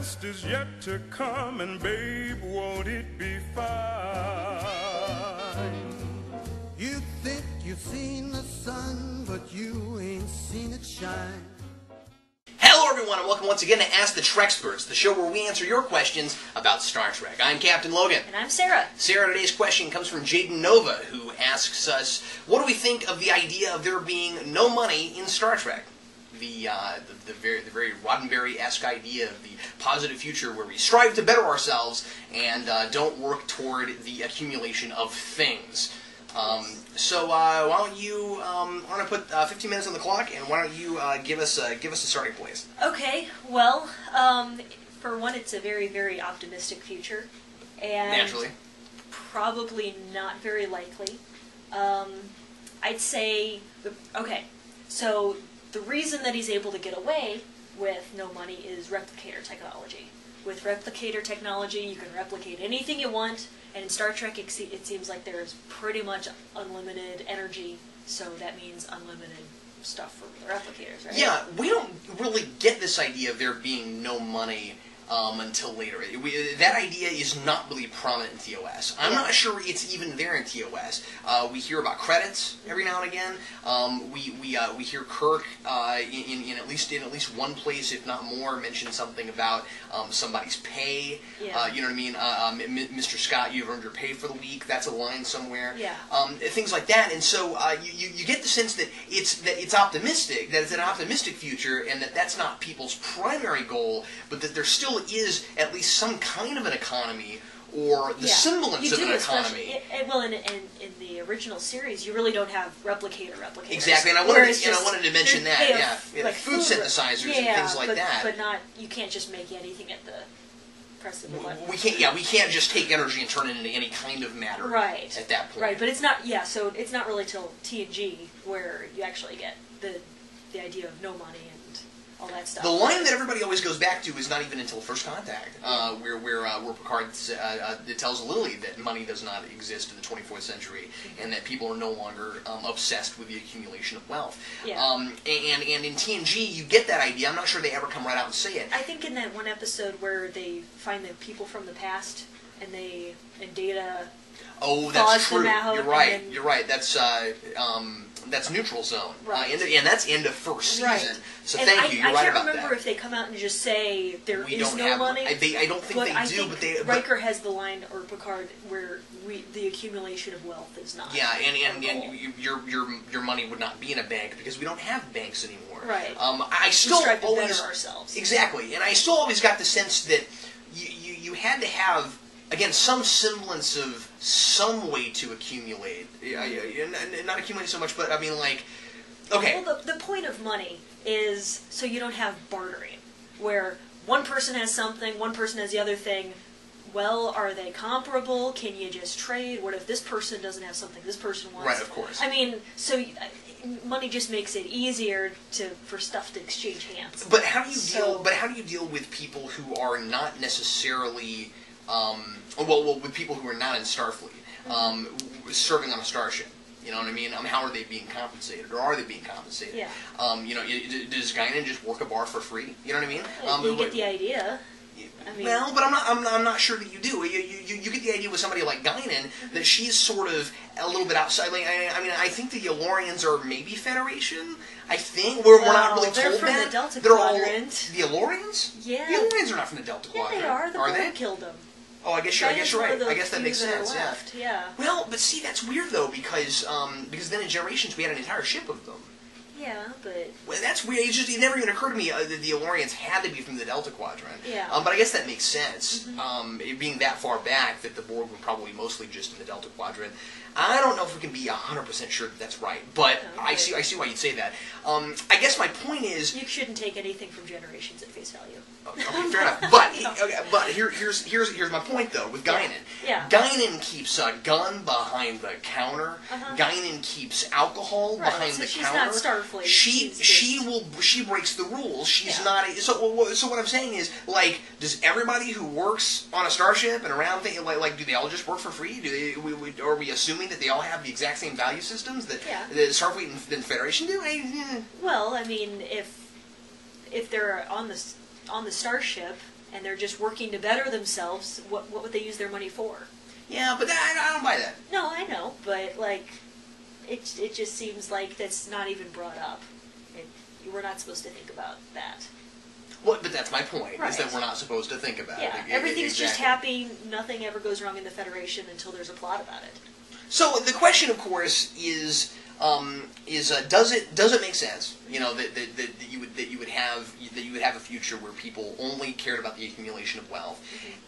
best is yet to come, and babe, won't it be fine? You think you've seen the sun, but you ain't seen it shine. Hello everyone, and welcome once again to Ask the Treksperts, the show where we answer your questions about Star Trek. I'm Captain Logan. And I'm Sarah. Sarah, today's question comes from Jaden Nova, who asks us, what do we think of the idea of there being no money in Star Trek? The very Roddenberry-esque idea of the positive future where we strive to better ourselves and don't work toward the accumulation of things. So why don't you want to put 15 minutes on the clock, and why don't you give us a starting place? Okay. Well, for one, it's a very, very optimistic future, and naturally, probably not very likely. I'd say okay. So the reason that he's able to get away with no money is replicator technology. With replicator technology, you can replicate anything you want. And in Star Trek, it seems like there's pretty much unlimited energy, so that means unlimited stuff for the replicators, right? Yeah, we don't really get this idea of there being no money until later. That idea is not really prominent in TOS. I'm not sure it's even there in TOS. We hear about credits every now and again. We hear Kirk in at least one place, if not more, mention something about somebody's pay. Yeah. You know what I mean? Mr. Scott, you've earned your pay for the week. That's a line somewhere. Yeah. Things like that. And so you get the sense that it's optimistic, that it's an optimistic future, and that's not people's primary goal, but that there still is at least some kind of an economy, or the semblance of an economy. Well, in the original series, you really don't have replicators. Exactly, and I wanted to mention that. Like food synthesizers and things like that. But not, you can't just make anything at the press of the button. We can't just take energy and turn it into any kind of matter. Right. At that point. Right, but it's not. Yeah, so it's not really till TNG where you actually get the idea of no money and all that stuff. The line that everybody always goes back to is not even until First Contact, where Picard tells Lily that money does not exist in the 24th century, and that people are no longer obsessed with the accumulation of wealth. Yeah. And in TNG, you get that idea. I'm not sure they ever come right out and say it. I think in that one episode where they find the people from the past, and Data. Oh, that's true. You're right. Then, You're right. That's Neutral Zone. Right. And that's end of first season. Right. So and thank you. You're right about that. I can't remember if they come out and just say there is no money. I don't think they do, but they. Riker has the line, or Picard, where the accumulation of wealth is not. Yeah, and your money would not be in a bank because we don't have banks anymore. Right. I still we strive to always better ourselves. Exactly, and I still always got the sense that you had to have, again, some semblance of some way to accumulate. Not accumulate so much, but I mean, like, okay. Well, the point of money is so you don't have bartering, where one person has something, one person has the other thing. Well, are they comparable? Can you just trade? What if this person doesn't have something this person wants? Right, of course. I mean, so money just makes it easier for stuff to exchange hands. But how do you deal with people who are not necessarily with people who are not in Starfleet, serving on a starship? You know what I mean? How are they being compensated, or are they being compensated? Yeah. Does Guinan just work a bar for free? You know what I mean? You get the idea. I mean, well, but I'm not sure that you do. You get the idea with somebody like Guinan that she's sort of a little bit outside. I think the Elorians are maybe Federation. I think we're not really they're told from that. the Delta They're Quadrant. The Elorians? Yeah. The Elorians are not from the Delta Quadrant. Yeah, they are. The are Borg they? killed them. Oh, I guess you're right. I guess that makes sense. Left. Yeah. Well, but see, that's weird though, because then in Generations we had an entire ship of them. Yeah, but... Well, that's weird. It never even occurred to me that the Elorians had to be from the Delta Quadrant. Yeah. But I guess that makes sense. It being that far back, that the Borg were probably mostly just in the Delta Quadrant. I don't know if we can be 100% sure that that's right, but I see why you'd say that. I guess my point is... You shouldn't take anything from Generations at face value. Okay, fair enough. But here's my point though with Guinan. Yeah. Guinan keeps a gun behind the counter. Guinan keeps alcohol behind the she's counter. She's not Starfleet. She breaks the rules. She's not. So what I'm saying is, like, does everybody who works on a starship and around like do they all just work for free? Are we assuming that they all have the exact same value systems that Starfleet and the Federation do? Well, I mean, if they're on the starship, and they're just working to better themselves, what would they use their money for? Yeah, but I don't buy that. No, I know, but like, it just seems like that's not even brought up. We're not supposed to think about that. Well, but that's my point, right. is that we're not supposed to think about it. Everything's just happy, nothing ever goes wrong in the Federation until there's a plot about it. So the question, of course, is does it make sense? You know, that you would have a future where people only cared about the accumulation of wealth,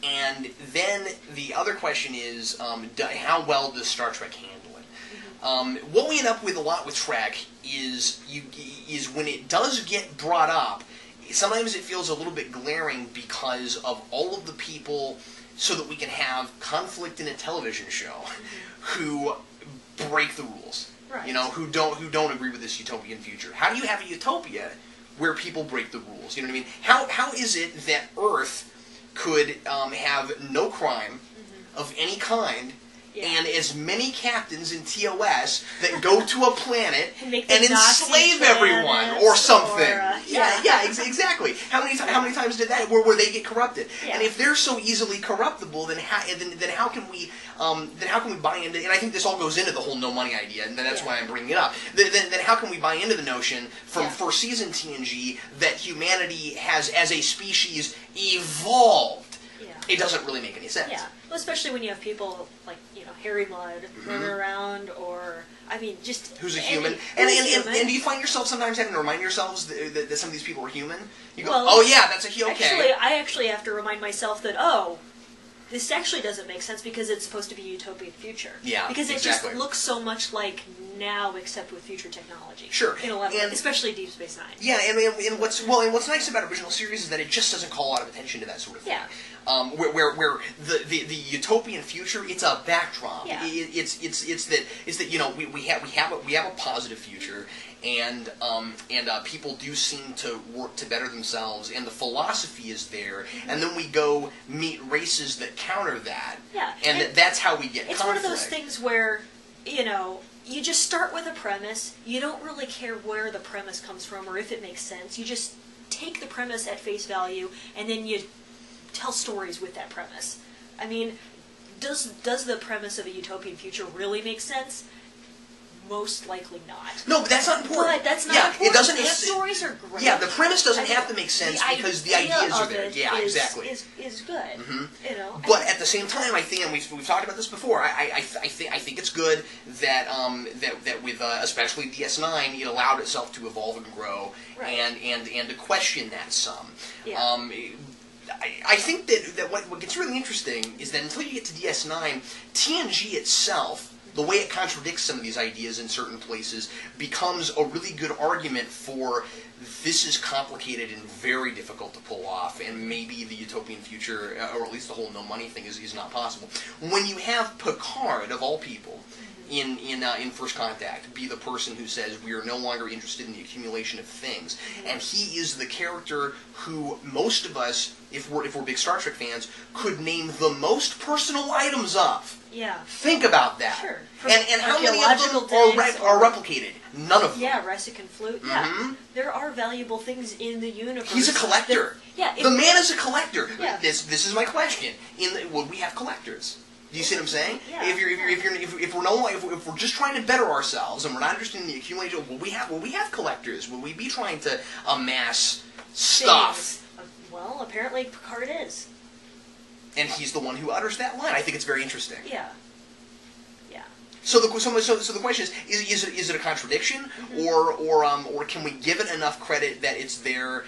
and then the other question is how well does Star Trek handle it? What we end up with a lot with Trek is when it does get brought up, sometimes it feels a little bit glaring because of all of the people, so that we can have conflict in a television show, who break the rules. Right. You know, who don't agree with this utopian future. How do you have a utopia where people break the rules? You know what I mean? How is it that Earth could have no crime of any kind, and as many captains in TOS that go to a planet and enslave everyone or something? Exactly. How many times did that where they get corrupted? Yeah. And if they're so easily corruptible, then how can we buy into? And I think this all goes into the whole no money idea, and that's why I'm bringing it up. Then how can we buy into the notion from first season TNG that humanity has, as a species, evolved? Yeah. It doesn't really make any sense. Yeah, well, especially when you have people like, Harry Mudd running around, or, I mean, just... Who's a human. And do you find yourself sometimes having to remind yourselves that some of these people are human? You go, oh yeah, that's okay. Actually, I actually have to remind myself that, this actually doesn't make sense because it's supposed to be a utopian future. Yeah, because it just looks so much like now, except with future technology. Sure, especially Deep Space Nine. Yeah, and what's nice about original series is that it just doesn't call a lot of attention to that sort of thing. Yeah. Where the utopian future, it's a backdrop. Yeah. It's that we have a positive future, and people do seem to work to better themselves, and the philosophy is there, and then we go meet races that counter that. Yeah. And that's how we get conflict. It's one of those things where, you just start with a premise, you don't really care where the premise comes from or if it makes sense, you just take the premise at face value, and then you tell stories with that premise. I mean, does the premise of a utopian future really make sense? Most likely not. No, but that's not important. But that's not important. It doesn't. The stories are great. Yeah, the premise doesn't have to make sense because the ideas are there. Yeah, exactly. Is good. But at the same time, I think, and we've talked about this before. I think it's good that that with especially DS9, it allowed itself to evolve and grow, and to question that some. Yeah. I think that what gets really interesting is that until you get to DS9, TNG itself, the way it contradicts some of these ideas in certain places, becomes a really good argument for this is complicated and very difficult to pull off, and maybe the utopian future, or at least the whole no money thing, is not possible. When you have Picard, of all people, in First Contact, be the person who says we are no longer interested in the accumulation of things, and he is the character who most of us, if we're big Star Trek fans, could name the most personal items of. Yeah. Think about that. Sure. And how many of them are replicated? None of them. Yeah, Resic and Flute. Yeah. There are valuable things in the universe. He's a collector. The man is a collector. Yeah. This is my question. Would we have collectors? Do you see what I'm saying? Yeah. If we're just trying to better ourselves and we're not interested in the accumulation, will we have collectors? Will we be trying to amass stuff? Well, apparently Picard is. And he's the one who utters that line. I think it's very interesting. Yeah. Yeah. So the question is it a contradiction, or can we give it enough credit that it's there?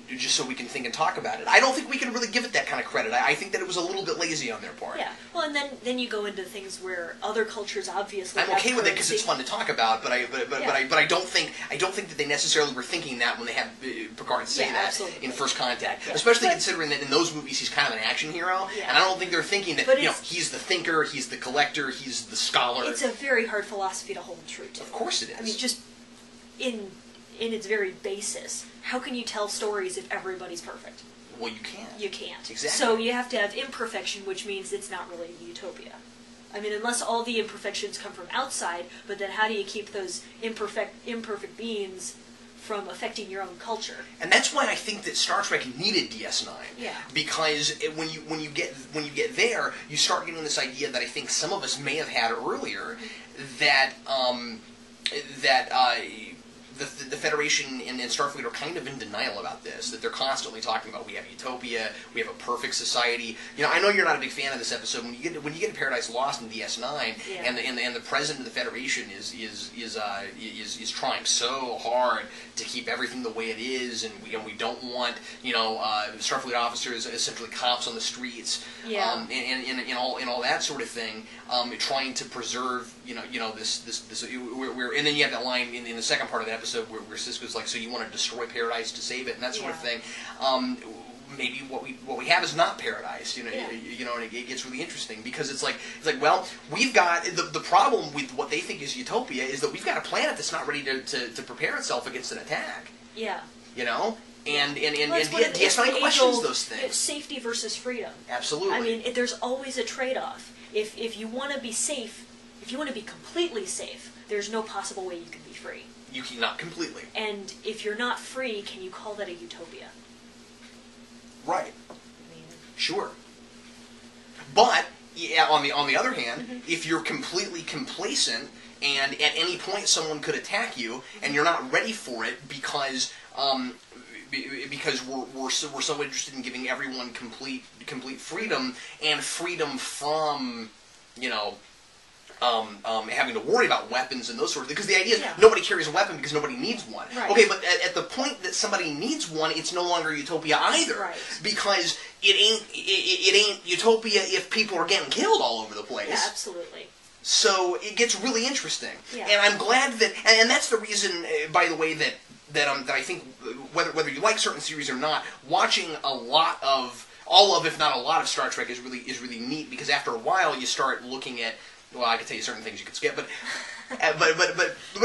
Just so we can think and talk about it. I don't think we can really give it that kind of credit. I think that it was a little bit lazy on their part. Yeah. Well, and then you go into things where other cultures obviously. I'm okay with it because it's fun to talk about, but I don't think that they necessarily were thinking that when they had Picard say that absolutely. In First Contact, especially considering that in those movies he's kind of an action hero, and I don't think they're thinking that he's the thinker, he's the collector, he's the scholar. It's a very hard philosophy to hold true to. Of course it is. I mean, just in its very basis, how can you tell stories if everybody's perfect? Well, you can't. You can't. Exactly. So you have to have imperfection, which means it's not really a utopia. I mean, unless all the imperfections come from outside, but then how do you keep those imperfect beings from affecting your own culture. And that's why I think that Star Trek needed DS9. Yeah. Because when you get there, you start getting this idea that I think some of us may have had earlier, that the Federation and Starfleet are kind of in denial about this. That they're constantly talking about, we have utopia, we have a perfect society. You know, I know you're not a big fan of this episode. When you get to Paradise Lost in DS9, yeah. and the president of the Federation is trying so hard to keep everything the way it is, and we don't want, you know, Starfleet officers essentially cops on the streets, yeah. and all that sort of thing, trying to preserve, you know this where and then you have that line in the second part of the episode where Sisko's like, so you want to destroy Paradise to save it, and that sort of thing. Maybe what we have is not Paradise, you know, you know, and it gets really interesting because it's like well, we've got the problem with what they think is utopia is that we've got a planet that's not ready to prepare itself against an attack. Yeah. You know. And well, DS9 questions those things. It's safety versus freedom. Absolutely. I mean, there's always a trade-off. If you want to be safe, if you want to be completely safe, there's no possible way you can be free. You cannot completely. And if you're not free, can you call that a utopia? Right. I mean, sure. But yeah, on the other hand, if you're completely complacent and at any point someone could attack you and you're not ready for it because we're so interested in giving everyone complete freedom and freedom from, you know, having to worry about weapons and those sorts of things. Because the idea is nobody carries a weapon because nobody needs one. Right. Okay, but at the point that somebody needs one, it's no longer utopia either. Right. Because it ain't utopia if people are getting killed all over the place. Yeah, absolutely. So it gets really interesting. Yeah. And I'm glad that, and that's the reason, by the way, that I think whether you like certain series or not, watching all of, if not a lot of Star Trek is really neat, because after a while you start looking at, well, I could tell you certain things you could skip, but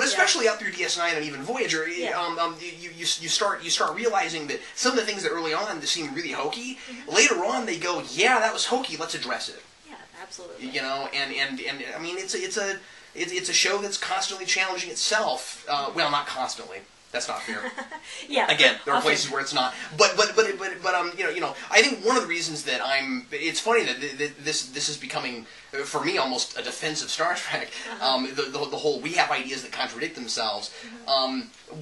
especially up through DS9 and even Voyager, you start realizing that some of the things that early on seem really hokey, later on they go, yeah, that was hokey, let's address it. Yeah, absolutely. You know, and I mean, it's a show that's constantly challenging itself. Well, not constantly. That's not fair. Yeah. Again, there are places where it's not. But you know, I think one of the reasons that it's funny that this is becoming, for me, almost a defense of Star Trek. The whole, we have ideas that contradict themselves.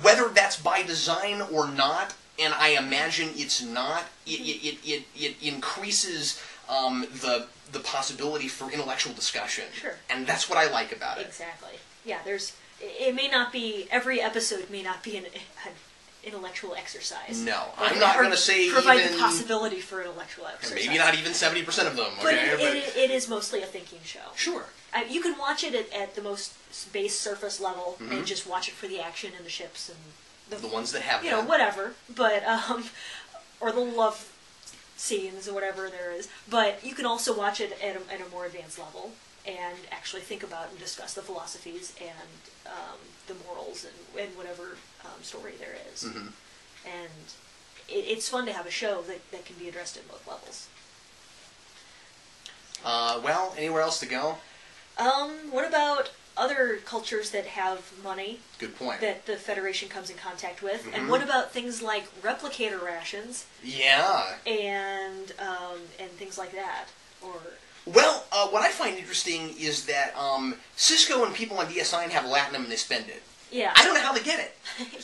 Whether that's by design or not, and I imagine it's not, it increases the possibility for intellectual discussion. Sure. And that's what I like about it. Exactly. Yeah, it may not be, every episode may not be an intellectual exercise. No, I'm not going to say provide even... the possibility for intellectual exercise. Maybe not even 70% of them, okay? But it is mostly a thinking show. Sure. You can watch it at the most base surface level and just watch it for the action and the ships and the ones that have, you know, whatever. But or the love scenes or whatever there is. But you can also watch it at a more advanced level and actually think about and discuss the philosophies and the morals and whatever story there is. And it's fun to have a show that can be addressed at both levels. Well, anywhere else to go? What about other cultures that have money? Good point. That the Federation comes in contact with. And what about things like replicator rations? Yeah. And things like that. Or... Well, what I find interesting is that Sisko and people on DS9 have latinum and they spend it. Yeah. I don't know how they get it.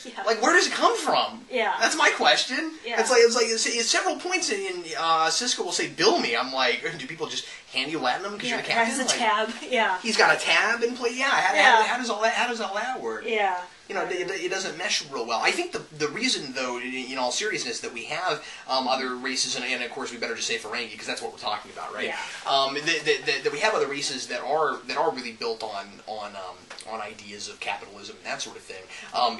Yeah. Like, where does it come from? Yeah. That's my question. Yeah. It's several points in Sisko will say, "Bill me." I'm like, do people just hand you latinum because you're the captain? Has a tab. Yeah. He's got a tab in play. Yeah. How does all that work? Yeah. You know, it doesn't mesh real well. I think the reason, though, in all seriousness, that we have other races, and of course we better just say Ferengi because that's what we're talking about, right? Yeah. That we have other races that are really built on ideas of capitalism and that sort of thing,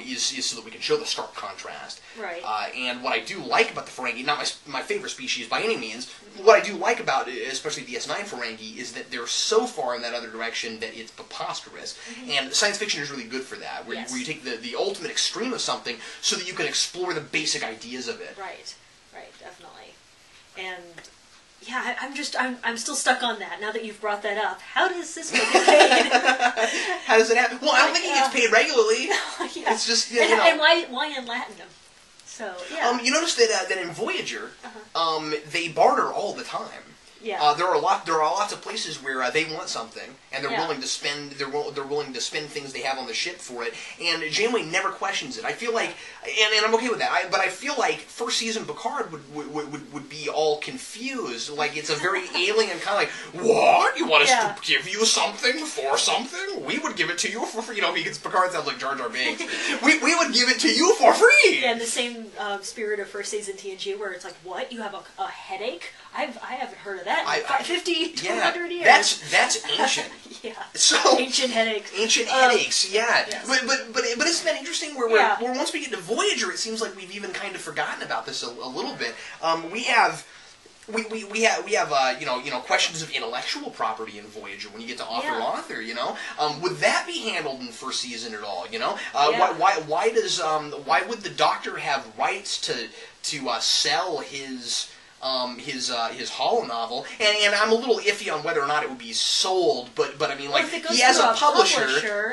is so that we can show the stark contrast. Right. And what I do like about the Ferengi, not my favorite species by any means, what I do like about it, especially DS9 Ferengi, is that they're so far in that other direction that it's preposterous. And science fiction is really good for that, where you take the ultimate extreme of something so that you can explore the basic ideas of it. Right, definitely. And yeah, I'm still stuck on that now that you've brought that up. How does Sisko get paid? How does it happen? Well, I don't think he gets paid regularly. Yeah. It's just and why enlighten them? So yeah. You notice that in Voyager, they barter all the time. Yeah. There are lots of places where they want something and they're Yeah. willing to spend they're willing to spend things they have on the ship for it, and Janeway never questions it. I feel like, and I'm okay with that. But I feel like first season Picard would be all confused, like it's a very alien kind of like, what, you want us to give you something for something? We would give it to you for free, because Picard sounds like Jar Jar Binks. we would give it to you for free. Yeah, in the same spirit of first season TNG, where it's like, what, you have a headache? I haven't heard of that. 50, 200 years. That's ancient. Yeah. So ancient headaches. Ancient headaches. Yeah. Yes. But isn't that interesting? Where once we get to Voyager, it seems like we've even kind of forgotten about this a little bit. We have questions of intellectual property in Voyager when you get to author. Would that be handled in first season at all? Why would the Doctor have rights to sell his holo novel, and I'm a little iffy on whether or not it would be sold, but I mean, like, he has a publisher,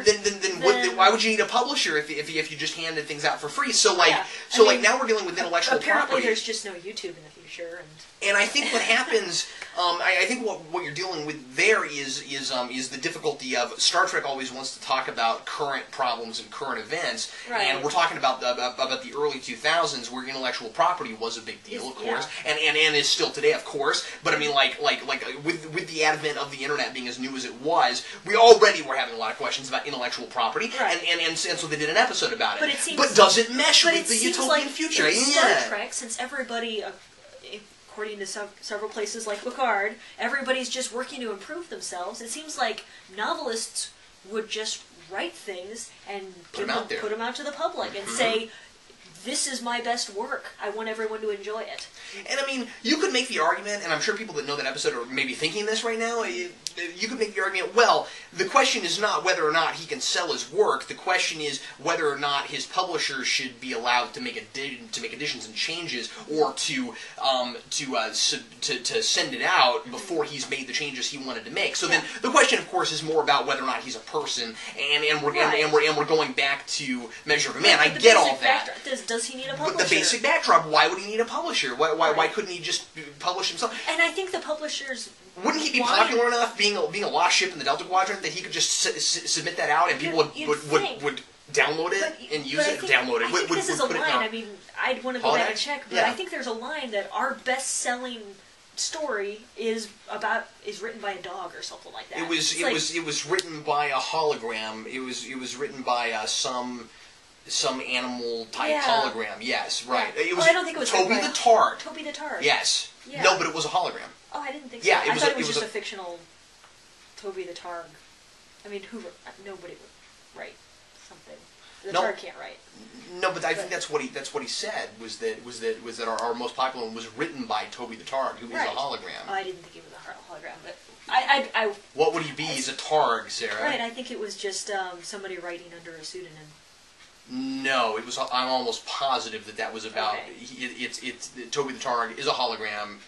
then why would you need a publisher if you just handed things out for free? So now we're dealing with intellectual property. Apparently, there's just no YouTube in the future, and I think what happens, I think what you're dealing with there is the difficulty of Star Trek always wants to talk about current problems and current events, and we're talking about the early 2000s where intellectual property was a big deal, of course, and is still today, of course. But I mean, like with the advent of the internet being as new as it was, we already were having a lot of questions about intellectual property, and so they did an episode about it. But does it mesh with the utopian future? In Star Trek, since everybody, according to several places like Picard, everybody's just working to improve themselves. It seems like novelists would just write things and put them out to the public and say, this is my best work. I want everyone to enjoy it. And I mean, you could make the argument, and I'm sure people that know that episode are maybe thinking this right now, you could make the argument, well, the question is not whether or not he can sell his work, the question is whether or not his publisher should be allowed to make additions and changes, or to send it out before he's made the changes he wanted to make. So then the question, of course, is more about whether or not he's a person, and we're going back to Measure of a Man. I get all that. Does he need a publisher? But the basic backdrop, why would he need a publisher? Why couldn't he just publish himself? And I think the publishers... Wouldn't he be popular enough, being a lost ship in the Delta Quadrant, that he could just submit that out and people would download it and use it? Download it. I think this is a line. I mean, I'd want to go back and check, but I think there's a line that our best-selling story is written by a dog or something like that. It was written by a hologram. It was written by some animal type hologram. Yes, right. It was. I don't think it was Toby the Targ. Toby the Targ. Yes. Yeah. No, but it was a hologram. Oh, I didn't think so. Yeah, I thought it was just a fictional Toby the Targ. I mean, nobody would write something. The Targ can't write. No, but I think that's what he said was that our most popular one was written by Toby the Targ, who is a hologram. Oh, I didn't think it was a hologram, but I what would he be? He's a Targ, Sarah. Right. I think it was just somebody writing under a pseudonym. No, it was. I'm almost positive that was about. Okay. It's Toby the Targ is a hologram,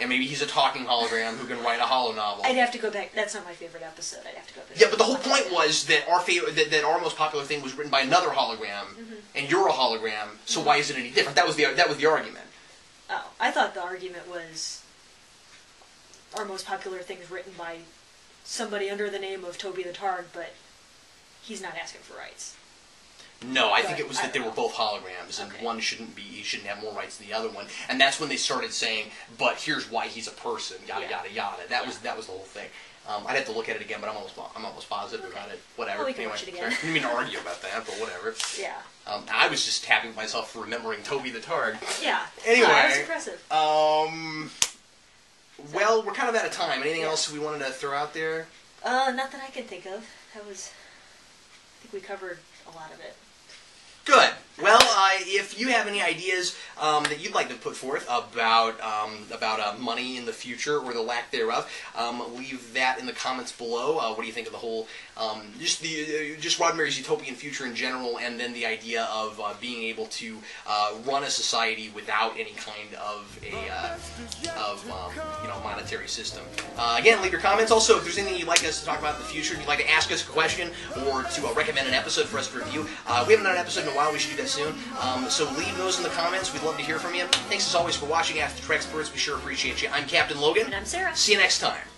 and maybe he's a talking hologram who can write a holo novel. I'd have to go back. That's not my favorite episode. I'd have to go back. Yeah, but the whole point was that our most popular thing was written by another hologram, and you're a hologram. So why is it any different? That was the argument. Oh, I thought the argument was our most popular thing is written by somebody under the name of Toby the Targ, but he's not asking for rights. No, I think it was that they were both holograms, and one shouldn't have more rights than the other one. And that's when they started saying, "But here's why he's a person." Yada yada yada. That was the whole thing. I'd have to look at it again, but I'm almost positive about it. Whatever. Well, we can watch it again. I didn't mean to argue about that, but whatever. Yeah. I was just happy with myself for remembering Toby the Targ. Yeah. Anyway, that's impressive. Well, we're kind of out of time. Anything else we wanted to throw out there? Not that I can think of. I think we covered a lot of it. Good. Well, if you have any ideas that you'd like to put forth about money in the future or the lack thereof, leave that in the comments below. What do you think of the whole just Roddenberry's utopian future in general, and then the idea of being able to run a society without any kind of monetary system? Again, leave your comments. Also, if there's anything you'd like us to talk about in the future, if you'd like to ask us a question or to recommend an episode for us to review, we haven't done an episode in a while. We should do that soon. So leave those in the comments. We'd love to hear from you. Thanks as always for watching After Treksperts. We sure appreciate you. I'm Captain Logan. And I'm Sarah. See you next time.